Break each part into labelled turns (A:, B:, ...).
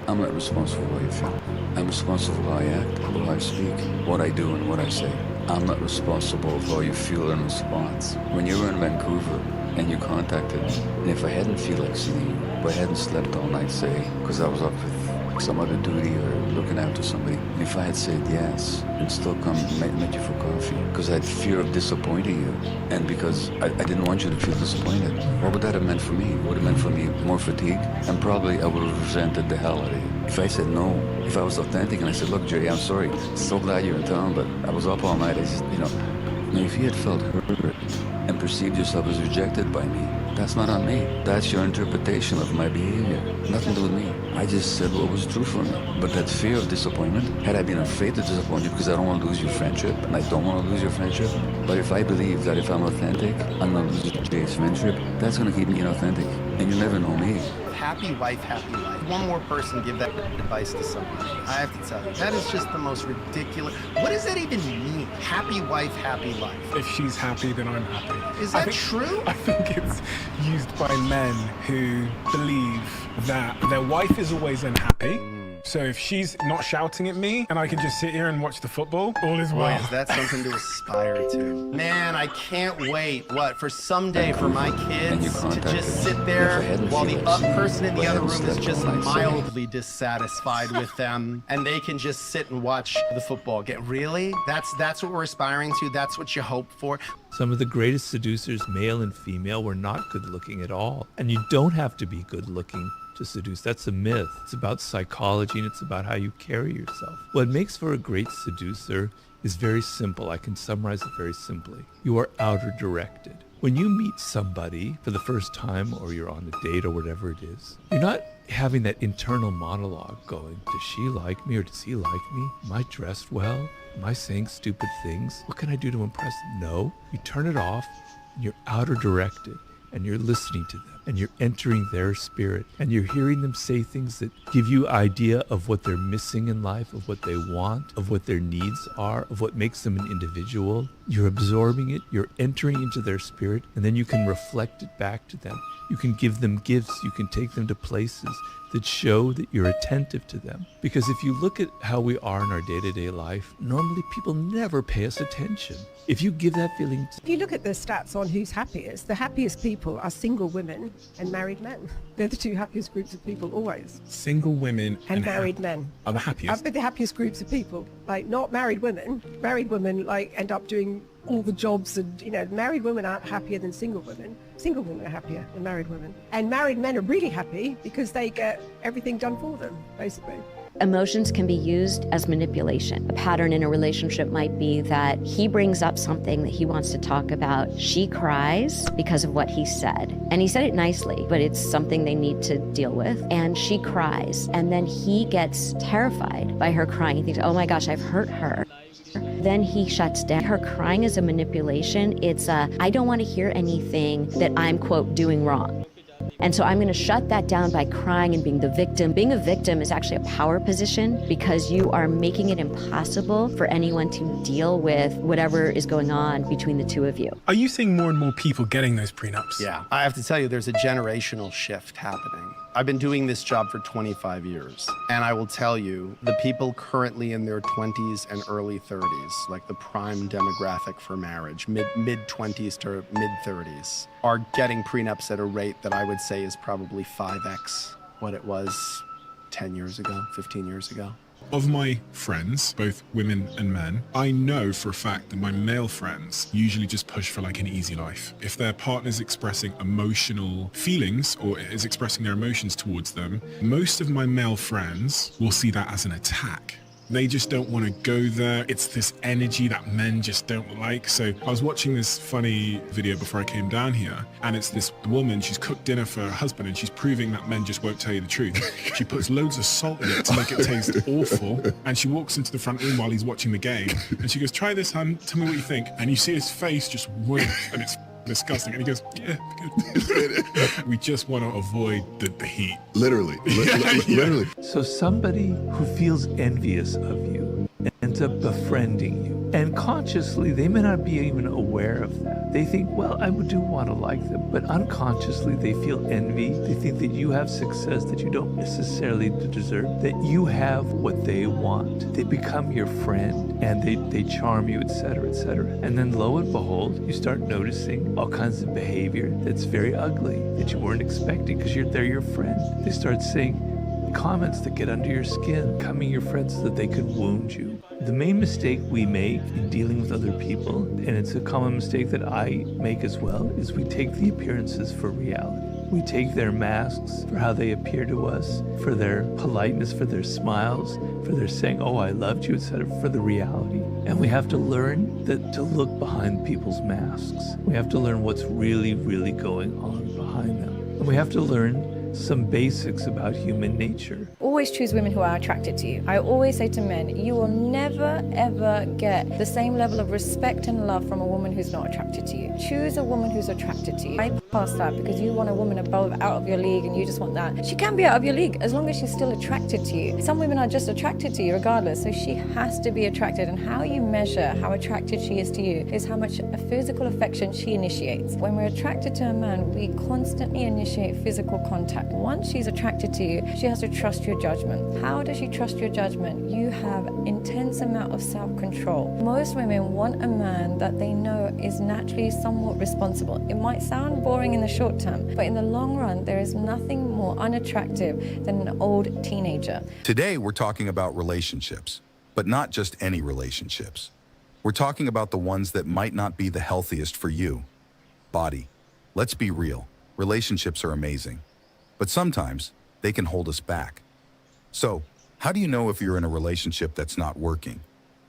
A: I'm not responsible for how you feel. I'm responsible for how I act, how I speak, what I do and what I say. I'm not responsible for how you feel in response. When you were in Vancouver and you contacted me, and if I hadn't feel like seeing you, if I hadn't slept all night, say, because I was up with some other duty or looking after somebody, and if I had said yes and still come met you for coffee, because I had fear of disappointing you, and because I didn't want you to feel disappointed, what would that have meant for me? It would have meant for me more fatigue, and probably I would have resented the hell out of you. If I said no, if I was authentic and I said, look, Jerry, I'm sorry, so glad you're in town, but I was up all night, I just, Now, if you had felt hurt and perceived yourself as rejected by me, that's not on me. That's your interpretation of my behavior. Nothing to do with me. I just said what was true for me. But that fear of disappointment, had I been afraid to disappoint you because I don't want to lose your friendship, and I don't want to lose your friendship, but if I believe that if I'm authentic, I'm going to lose Jay's friendship, that's going to keep me inauthentic. And you'll never know me.
B: Happy wife, happy life. One more person give that advice to somebody. I have to tell you, that is just the most ridiculous. What does that even mean? Happy wife, happy life.
C: If she's happy, then I'm happy.
B: Is that true?
C: I think it's used by men who believe that their wife is always unhappy. So if she's not shouting at me and I can just sit here and watch the football, all is well.
B: Boy, is that something to aspire to. Man, I can't wait, for someday for my kids to just sit there while the person in the other room is just mildly dissatisfied with them, and they can just sit and watch the football game. Really? That's what we're aspiring to? That's what you hope for?
D: Some of the greatest seducers, male and female, were not good looking at all. And you don't have to be good looking to seduce. That's a myth. It's about psychology and it's about how you carry yourself. What makes for a great seducer is very simple. I can summarize it very simply. You are outer directed. When you meet somebody for the first time, or you're on a date or whatever it is, you're not having that internal monologue going, does she like me or does he like me? Am I dressed well? Am I saying stupid things? What can I do to impress them? No. You turn it off and you're outer directed and you're listening to them and you're entering their spirit and you're hearing them say things that give you idea of what they're missing in life, of what they want, of what their needs are, of what makes them an individual. You're absorbing it, you're entering into their spirit, and then you can reflect it back to them. You can give them gifts, you can take them to places that show that you're attentive to them. Because if you look at how we are in our day-to-day life, normally people never pay us attention. If you give that feeling...
E: If you look at the stats on who's happiest, the happiest people are single women and married men. They're the two happiest groups of people always.
C: Single women
E: and married men
C: are the happiest.
E: Are the happiest groups of people. Like, not married women. Married women end up doing all the jobs, and married women aren't happier than single women. Single women are happier than married women. And married men are really happy because they get everything done for them, basically.
F: Emotions can be used as manipulation. A pattern in a relationship might be that he brings up something that he wants to talk about. She cries because of what he said. And he said it nicely, but it's something they need to deal with. And she cries. And then he gets terrified by her crying. He thinks, oh my gosh, I've hurt her. Then he shuts down. Her crying is a manipulation. It's I don't want to hear anything that I'm, quote, doing wrong. And so I'm going to shut that down by crying and being the victim. Being a victim is actually a power position because you are making it impossible for anyone to deal with whatever is going on between the two of you.
C: Are you seeing more and more people getting those prenups?
B: Yeah, I have to tell you, there's a generational shift happening. I've been doing this job for 25 years, and I will tell you, the people currently in their 20s and early 30s, like the prime demographic for marriage, mid-20s to mid-30s, are getting prenups at a rate that I would say is probably 5x what it was 10 years ago, 15 years ago.
C: Of my friends, both women and men, I know for a fact that my male friends usually just push for like an easy life. If their partner's expressing emotional feelings or is expressing their emotions towards them, most of my male friends will see that as an attack. They just don't want to go there. It's this energy that men just don't like. So I was watching this funny video before I came down here, and it's this woman, she's cooked dinner for her husband, and she's proving that men just won't tell you the truth. She puts loads of salt in it to make it taste awful, and she walks into the front room while he's watching the game, and she goes, try this, hun, tell me what you think. And you see his face just wink, and it's disgusting. And he goes, yeah, good. We just want to avoid the heat.
G: Literally.
D: So somebody who feels envious of you ends up befriending you. And consciously, they may not be even aware of that. They think, well, I do want to like them, but unconsciously they feel envy. They think that you have success that you don't necessarily deserve, that you have what they want. They become your friend and they charm you, etc., etc. And then lo and behold, you start noticing all kinds of behavior that's very ugly that you weren't expecting because they're your friend. They start saying comments that get under your skin, becoming your friends so that they could wound you. The main mistake we make in dealing with other people, and it's a common mistake that I make as well, is we take the appearances for reality. We take their masks for how they appear to us, for their politeness, for their smiles, for their saying, oh, I loved you, etc., for the reality. And we have to learn to look behind people's masks. We have to learn what's really, really going on behind them. And we have to learn some basics about human nature.
G: Always choose women who are attracted to you. I always say to men, you will never ever get the same level of respect and love from a woman who's not attracted to you. Choose a woman who's attracted to you. I pass that because you want a woman above, out of your league, and you just want that. She can be out of your league as long as she's still attracted to you. Some women are just attracted to you regardless, so she has to be attracted, and how you measure how attracted she is to you is how much physical affection she initiates. When we're attracted to a man, we constantly initiate physical contact. Once she's attracted to you, she has to trust your judgment. How does she trust your judgment? You have intense amount of self-control. Most women want a man that they know is naturally somewhat responsible. It might sound boring in the short term, but in the long run, there is nothing more unattractive than an old teenager.
H: Today, we're talking about relationships, but not just any relationships. We're talking about the ones that might not be the healthiest for you. Body. Let's be real. Relationships are amazing, but sometimes they can hold us back. So, how do you know if you're in a relationship that's not working?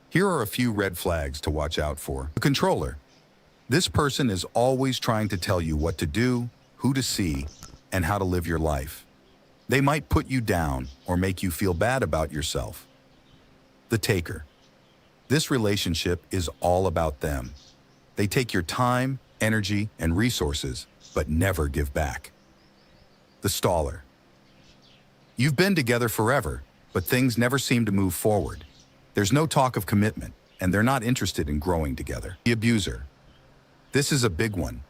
H: Here are a few red flags to watch out for. A controller. This person is always trying to tell you what to do, who to see, and how to live your life. They might put you down or make you feel bad about yourself. The taker. This relationship is all about them. They take your time, energy, and resources, but never give back. The staller. You've been together forever, but things never seem to move forward. There's no talk of commitment, and they're not interested in growing together. The abuser. This is a big one.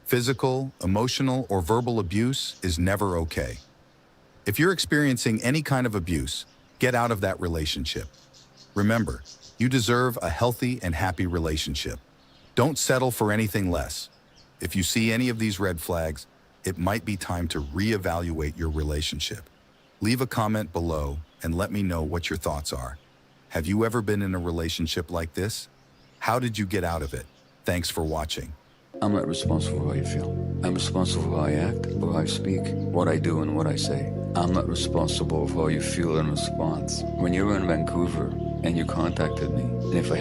H: Physical, emotional, or verbal abuse is never okay. If you're experiencing any kind of abuse, get out of that relationship. Remember, you deserve a healthy and happy relationship. Don't settle for anything less. If you see any of these red flags, it might be time to reevaluate your relationship. Leave a comment below and let me know what your thoughts are. Have you ever been in a relationship like this? How did you get out of it? Thanks for watching.
A: I'm not responsible for how you feel. I'm responsible for how I act, or how I speak, what I do and what I say. I'm not responsible for how you feel in response. When you were in Vancouver and you contacted me, and if I